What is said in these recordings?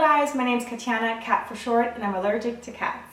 guys, my name is Katiana, cat for short, and I'm allergic to cats.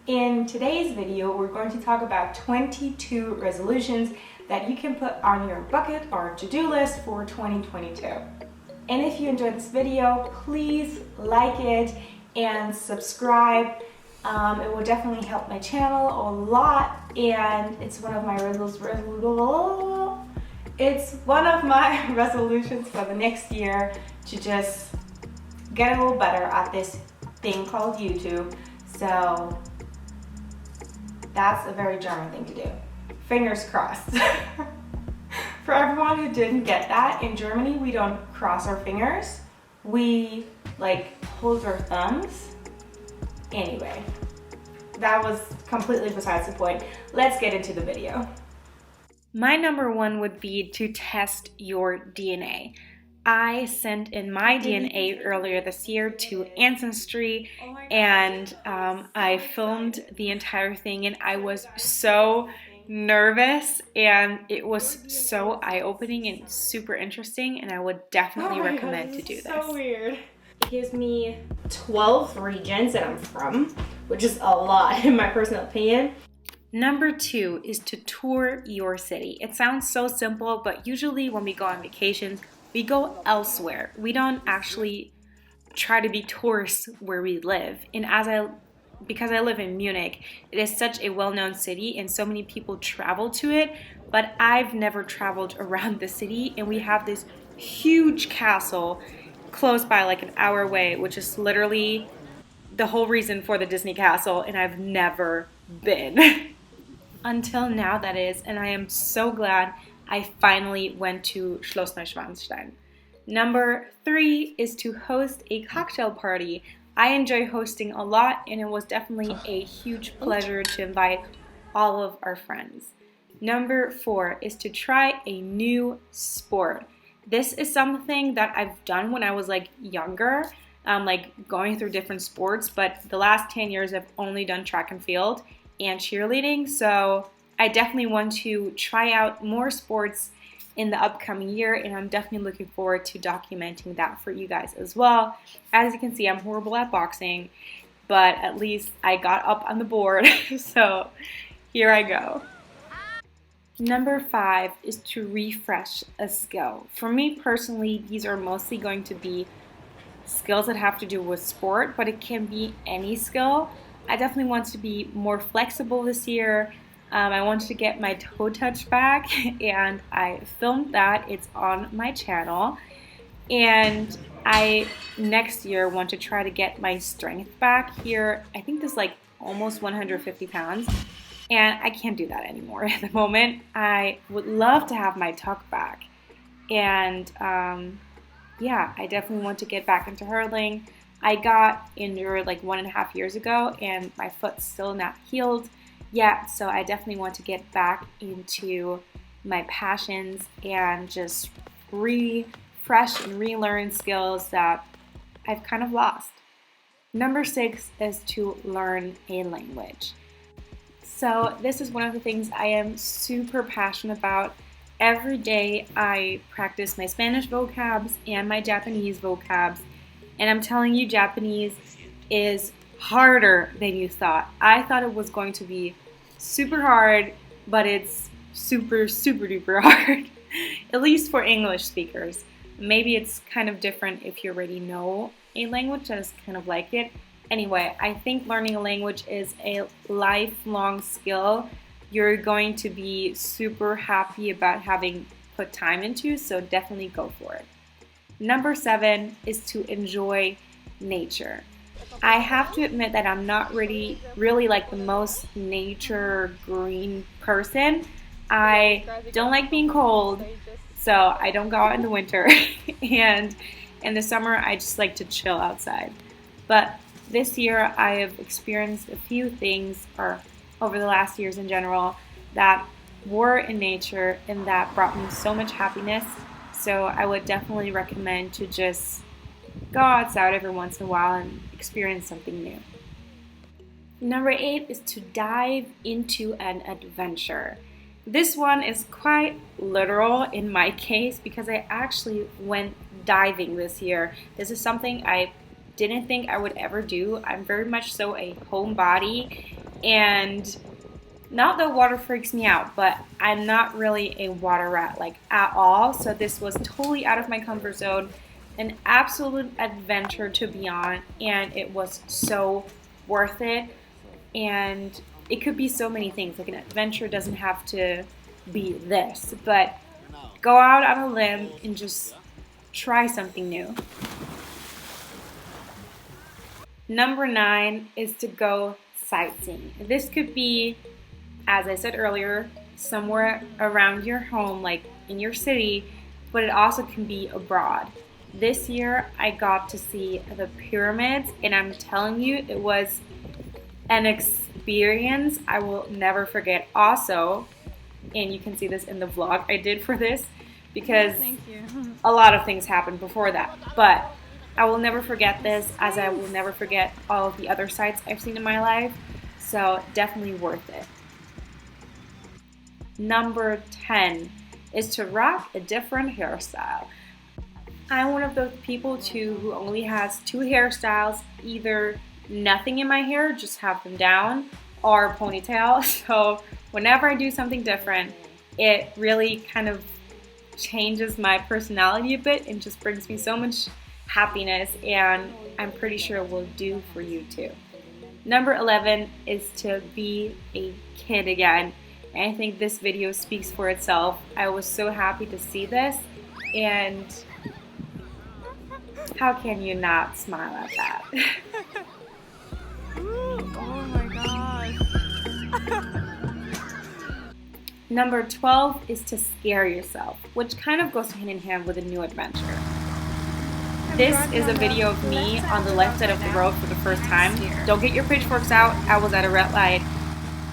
In today's video, we're going to talk about 22 resolutions that you can put on your bucket or to-do list for 2022. And if you enjoyed this video, please like it and subscribe. It will definitely help my channel a lot, and it's one of my resolutions for the next year to just get a little better at this thing called YouTube. So that's a very German thing to do. Fingers crossed. For everyone who didn't get that, in Germany we don't cross our fingers. We hold our thumbs. Anyway, that was completely besides the point. Let's get into the video. My number one would be to test your DNA. I sent in my DNA earlier this year to Ancestry, and I filmed the entire thing, and I was so nervous, and it was so eye-opening and super interesting, and I would definitely recommend to do this. So weird. It gives me 12 regions that I'm from, which is a lot in my personal opinion. Number two is to tour your city. It sounds so simple, but usually when we go on vacations, we go elsewhere. We don't actually try to be tourists where we live. And because I live in Munich, it is such a well-known city and so many people travel to it, but I've never traveled around the city, and we have this huge castle close by, like an hour away, which is literally the whole reason for the Disney castle, and I've never been. Until now, that is, and I am so glad I finally went to Schloss Neuschwanstein. Number three is to host a cocktail party. I enjoy hosting a lot, and it was definitely a huge pleasure to invite all of our friends. Number four is to try a new sport. This is something that I've done when I was younger, going through different sports, but the last 10 years I've only done track and field and cheerleading, so I definitely want to try out more sports in the upcoming year, and I'm definitely looking forward to documenting that for you guys as well. As you can see, I'm horrible at boxing, but at least I got up on the board, so here I go. Number five is to refresh a skill. For me personally, these are mostly going to be skills that have to do with sport, but it can be any skill. I definitely want to be more flexible this year. I wanted to get my toe touch back, and I filmed that. It's on my channel. And I next year want to try to get my strength back here. I think this is almost 150 pounds, and I can't do that anymore at the moment. I would love to have my tuck back, and yeah, I definitely want to get back into hurling. I got injured 1.5 years ago, and my foot's still not healed yet, so I definitely want to get back into my passions and just refresh and relearn skills that I've kind of lost. Number six is to learn a language. So this is one of the things I am super passionate about. Every day I practice my Spanish vocabs and my Japanese vocabs, and I'm telling you, Japanese is harder than you thought. I thought it was going to be super hard, but it's super, super duper hard, at least for English speakers. Maybe it's kind of different if you already know a language that is kind of like it. Anyway, I think learning a language is a lifelong skill you're going to be super happy about having put time into, so definitely go for it. Number seven is to enjoy nature. I have to admit that I'm not really the most nature green person. I don't like being cold, so I don't go out in the winter. And in the summer, I just like to chill outside. But this year, I have experienced a few things, or over the last years in general, that were in nature and that brought me so much happiness. So I would definitely recommend to just go outside every once in a while and experience something new. Number eight is to dive into an adventure. This one is quite literal in my case because I actually went diving this year. This is something I didn't think I would ever do. I'm very much so a homebody, and not that water freaks me out, but I'm not really a water rat like at all. So this was totally out of my comfort zone, an absolute adventure to be on, and it was so worth it. And it could be so many things. Like an adventure doesn't have to be this, but go out on a limb and just try something new. Number 9 is to go sightseeing. This could be, as I said earlier, somewhere around your home, like in your city, but it also can be abroad. This year I got to see the pyramids, and I'm telling you, it was an experience I will never forget. Also, and you can see this in the vlog I did for this, because a lot of things happened before that, but I will never forget this, as I will never forget all of the other sights I've seen in my life, so definitely worth it. Number 10 is to rock a different hairstyle. I'm one of those people too who only has 2 hairstyles, either nothing in my hair, just have them down, or a ponytail. So whenever I do something different, it really kind of changes my personality a bit and just brings me so much happiness, and I'm pretty sure it will do for you too. Number 11 is to be a kid again. And I think this video speaks for itself. I was so happy to see this, and how can you not smile at that? Oh my gosh. Number 12 is to scare yourself, which kind of goes hand in hand with a new adventure. This is a video of me on the left side of the road for the first time. Don't get your pitchforks out. I was at a red light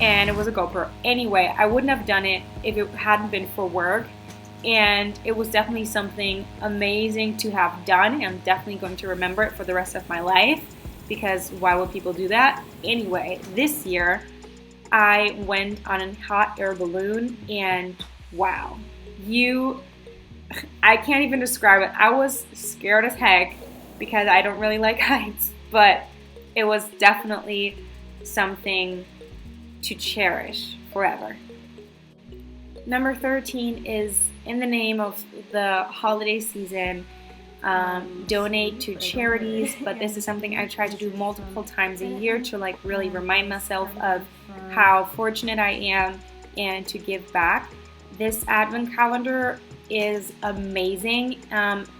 and it was a GoPro. Anyway, I wouldn't have done it if it hadn't been for work, and it was definitely something amazing to have done. I'm definitely going to remember it for the rest of my life, because why would people do that? Anyway, this year I went on a hot air balloon, and wow, I can't even describe it. I was scared as heck because I don't really like heights, but it was definitely something to cherish forever. Number 13 is, in the name of the holiday season, donate to charities, but this is something I try to do multiple times a year to like really remind myself of how fortunate I am and to give back. This advent calendar is amazing.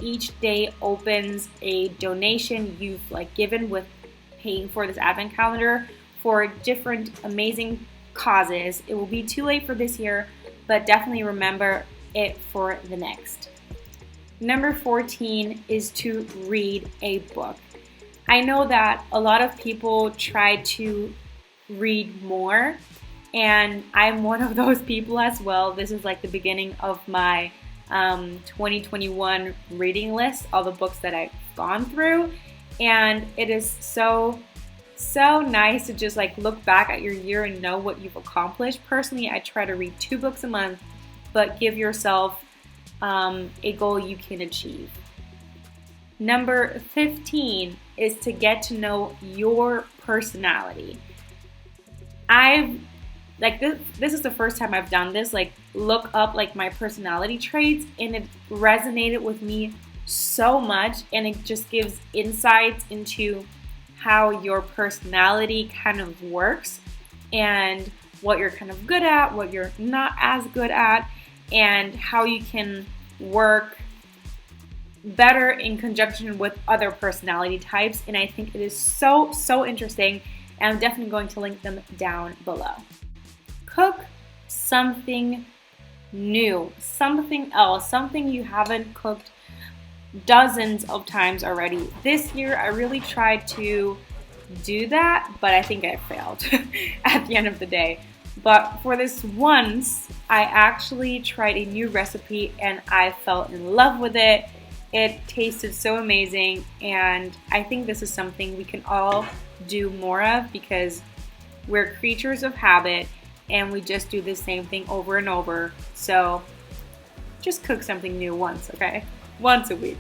Each day opens a donation you've like given with paying for this advent calendar for different amazing causes. It will be too late for this year, but definitely remember it for the next. Number 14 is to read a book. I know that a lot of people try to read more, and I'm one of those people as well. This is like the beginning of my 2021 reading list, all the books that I've gone through, and it is so nice to just like look back at your year and know what you've accomplished. Personally, I try to read 2 books a month, but give yourself a goal you can achieve. Number 15 is to get to know your personality. This is the first time I've done this, like look up like my personality traits, and it resonated with me so much, and it just gives insights into how your personality kind of works and what you're kind of good at, what you're not as good at, and how you can work better in conjunction with other personality types. And I think it is so interesting, and I'm definitely going to link them down below. Cook something new, something else, something you haven't cooked dozens of times already. This year I really tried to do that, but I think I failed at the end of the day. But for this once, I actually tried a new recipe and I fell in love with it. It tasted so amazing, and I think this is something we can all do more of, because we're creatures of habit and we just do the same thing over and over. So just cook something new once, okay? Once a week.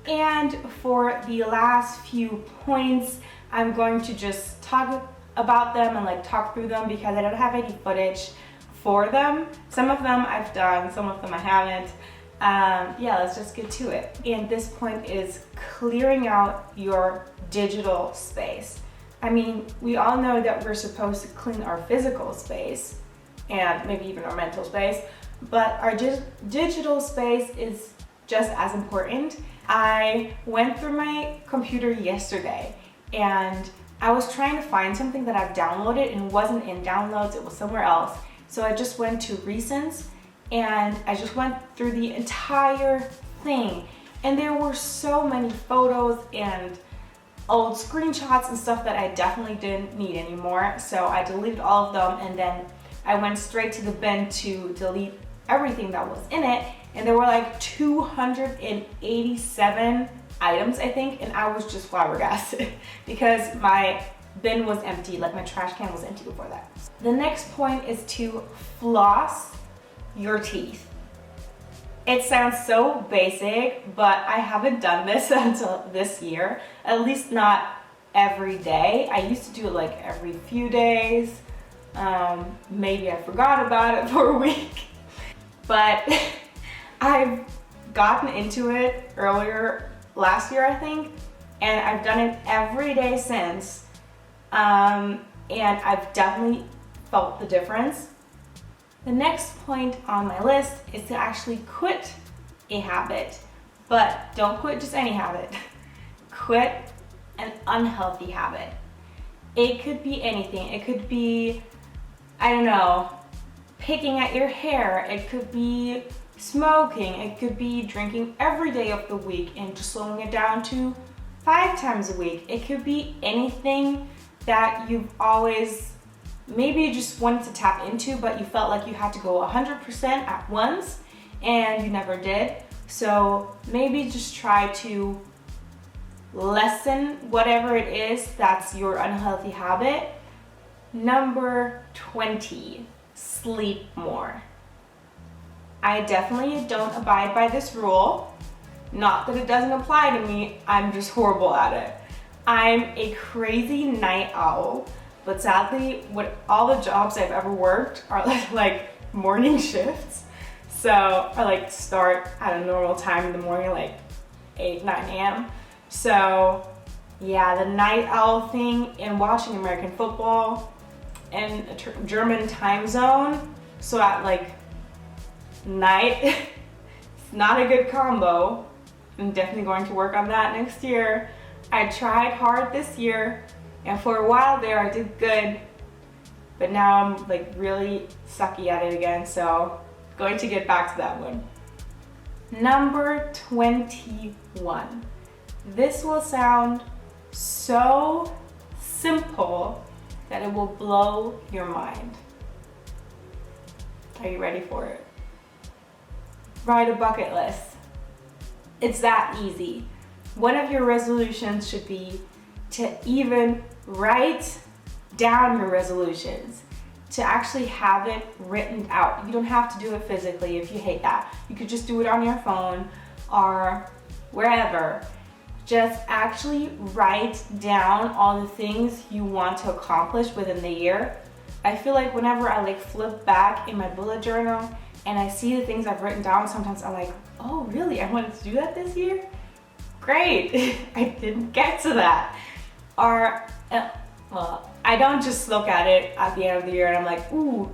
And for the last few points, I'm going to just talk about them and like talk through them because I don't have any footage for them. Some of them I've done, some of them I haven't. Yeah, let's just get to it. And this point is clearing out your digital space. I mean, we all know that we're supposed to clean our physical space and maybe even our mental space, but our digital space is just as important. I went through my computer yesterday and I was trying to find something that I've downloaded and it wasn't in downloads, it was somewhere else. So I just went to recents and I just went through the entire thing. And there were so many photos and old screenshots and stuff that I definitely didn't need anymore. So I deleted all of them and then I went straight to the bin to delete everything that was in it. And there were like 287 items, I think, and I was just flabbergasted because my bin was empty, like my trash can was empty before that. The next point is to floss your teeth. It sounds so basic, but I haven't done this until this year, at least not every day. I used to do it like every few days. Maybe I forgot about it for a week, but I've gotten into it earlier last year, I think, and I've done it every day since, and I've definitely felt the difference. The next point on my list is to actually quit a habit, but don't quit just any habit. Quit an unhealthy habit. It could be anything. It could be, I don't know, picking at your hair. It could be smoking. It could be drinking every day of the week and just slowing it down to 5 times a week. It could be anything that you've always, maybe you just wanted to tap into, but you felt like you had to go 100% at once and you never did. So maybe just try to lessen whatever it is that's your unhealthy habit. Number 20, sleep more. I definitely don't abide by this rule. Not that it doesn't apply to me, I'm just horrible at it. I'm a crazy night owl, but sadly, with all the jobs I've ever worked are like morning shifts. So I like start at a normal time in the morning, like 8, 9 a.m. So yeah, the night owl thing and watching American football in a German time zone, so at like night, it's not a good combo. I'm definitely going to work on that next year. I tried hard this year, and for a while there I did good, but now I'm like really sucky at it again, so going to get back to that one. Number 21. This will sound so simple that it will blow your mind. Are you ready for it? Write a bucket list. It's that easy. One of your resolutions should be to even write down your resolutions, to actually have it written out. You don't have to do it physically if you hate that. You could just do it on your phone or wherever. Just actually write down all the things you want to accomplish within the year. I feel like whenever I like flip back in my bullet journal and I see the things I've written down, sometimes I'm like, oh really, I wanted to do that this year? Great, I didn't get to that. Or, well, I don't just look at it at the end of the year and I'm like, ooh,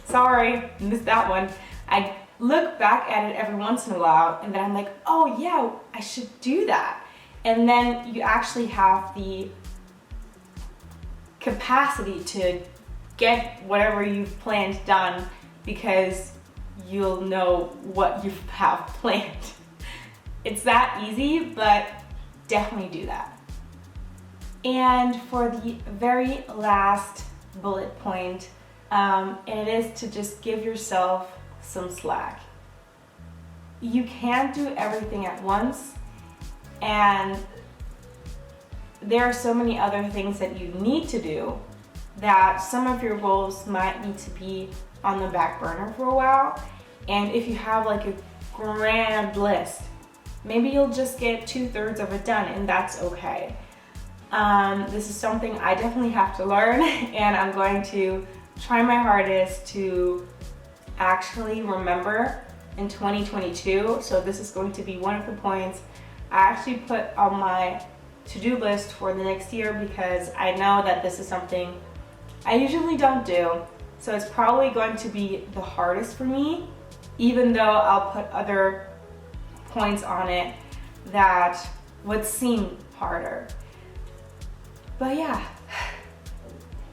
sorry, missed that one. I look back at it every once in a while and then I'm like, oh yeah, I should do that. And then you actually have the capacity to get whatever you've planned done because you'll know what you have planned. It's that easy, but definitely do that. And for the very last bullet point, and it is to just give yourself some slack. You can't do everything at once, and there are so many other things that you need to do that some of your goals might need to be on the back burner for a while. And if you have like a grand list, maybe you'll just get 2/3 of it done, and that's okay. This is something I definitely have to learn, and I'm going to try my hardest to actually remember in 2022. So this is going to be one of the points I actually put on my to-do list for the next year, because I know that this is something I usually don't do. So it's probably going to be the hardest for me, even though I'll put other points on it that would seem harder. But yeah.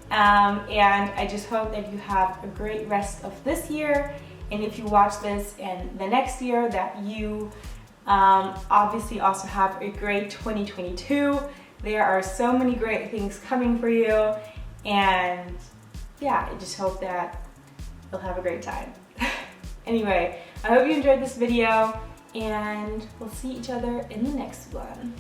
And I just hope that you have a great rest of this year. And if you watch this in the next year, that you obviously also have a great 2022. There are so many great things coming for you. And yeah, I just hope that you'll have a great time. Anyway, I hope you enjoyed this video, and we'll see each other in the next one.